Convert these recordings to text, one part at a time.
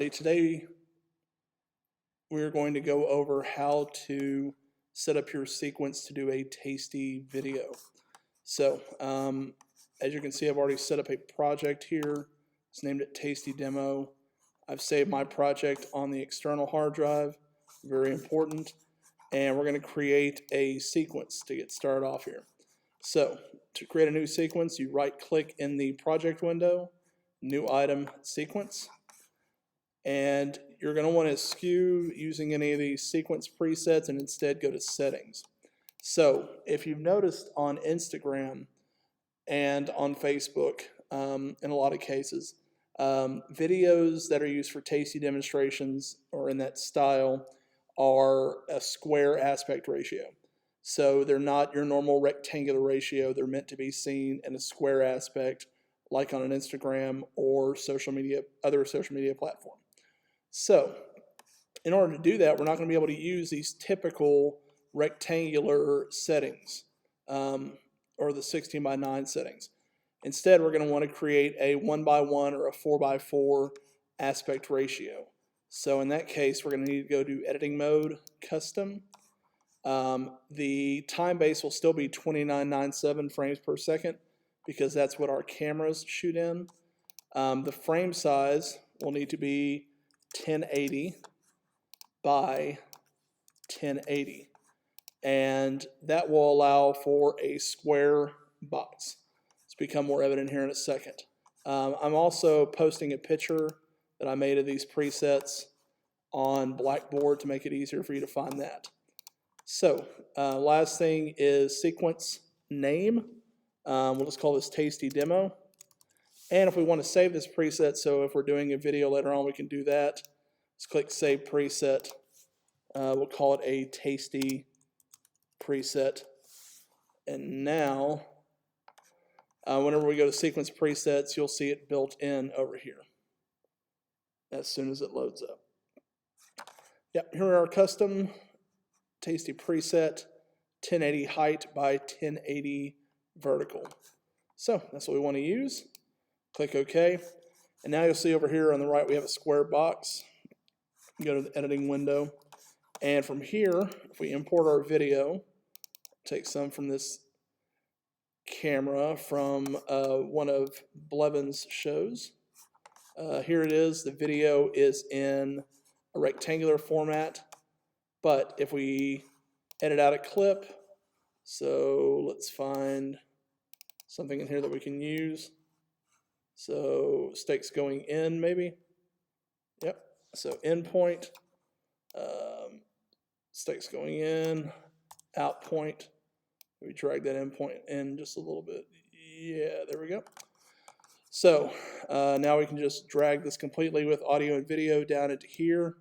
Today we're going to go over how to set up your sequence to do a tasty video. So as you can see, I've already set up a project here. It's named it Tasty Demo. I've saved my project on the external hard drive, very important, and we're going to create a sequence to get started off here. So to create a new sequence, you right click in the project window, new item, sequence, and you're going to want to eschew using any of these sequence presets and instead go to settings. So if you've noticed on Instagram and on Facebook, in a lot of cases, videos that are used for tasty demonstrations or in that style are a square aspect ratio. So they're not your normal rectangular ratio. They're meant to be seen in a square aspect, like on an Instagram or other social media platform. So in order to do that, we're not going to be able to use these typical rectangular settings or the 16:9 settings. Instead, we're going to want to create a 1:1 or a 4:4 aspect ratio. So in that case, we're going to need to go to editing mode, custom. The time base will still be 2997 frames per second because that's what our cameras shoot in. The frame size will need to be 1080 by 1080, and that will allow for a square box. It's become more evident here in a second. I'm also posting a picture that I made of these presets on Blackboard to make it easier for you to find that. So last thing is sequence name. We'll just call this Tasty Demo. And if we want to save this preset, so if we're doing a video later on, we can do that. Let's click Save Preset. We'll call it a Tasty Preset. And now, whenever we go to Sequence Presets, you'll see it built in over here as soon as it loads up. Yep, here are our custom Tasty Preset, 1080 height by 1080 vertical. So that's what we want to use. Click OK, and now you'll see over here on the right we have a square box. Go to the editing window, and from here, if we import our video, take some from this camera from one of Blevins' shows. Here it is. The video is in a rectangular format, but if we edit out a clip, so let's find something in here that we can use. So stakes going in, maybe. Yep. So endpoint, stakes going in, out point. We drag that endpoint in just a little bit. Yeah, there we go. So now we can just drag this completely with audio and video down into here.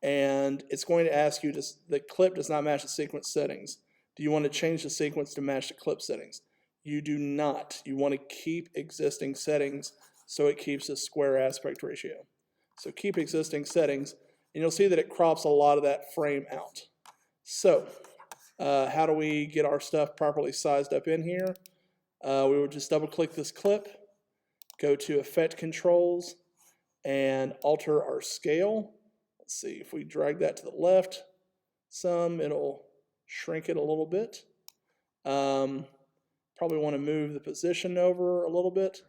And it's going to ask you, the clip does not match the sequence settings. Do you want to change the sequence to match the clip settings? You do not. You want to keep existing settings so it keeps a square aspect ratio. So keep existing settings, and you'll see that it crops a lot of that frame out. So how do we get our stuff properly sized up in here? We would just double click this clip, go to Effect Controls, and alter our scale. Let's see, if we drag that to the left some, it'll shrink it a little bit. Probably want to move the position over a little bit.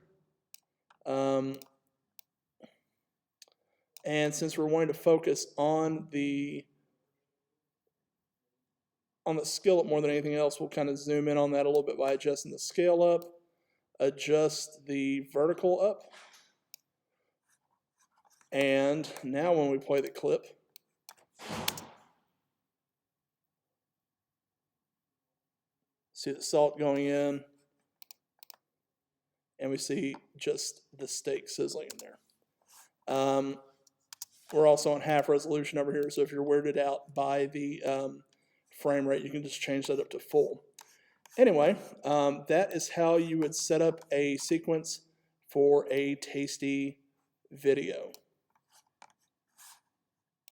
And since we're wanting to focus on the skillet more than anything else, we'll kind of zoom in on that a little bit by adjusting the scale up, adjust the vertical up. And now when we play the clip, see the salt going in, and we see just the steak sizzling in there. We're also on half resolution over here, so if you're weirded out by the frame rate, you can just change that up to full. Anyway, that is how you would set up a sequence for a tasty video.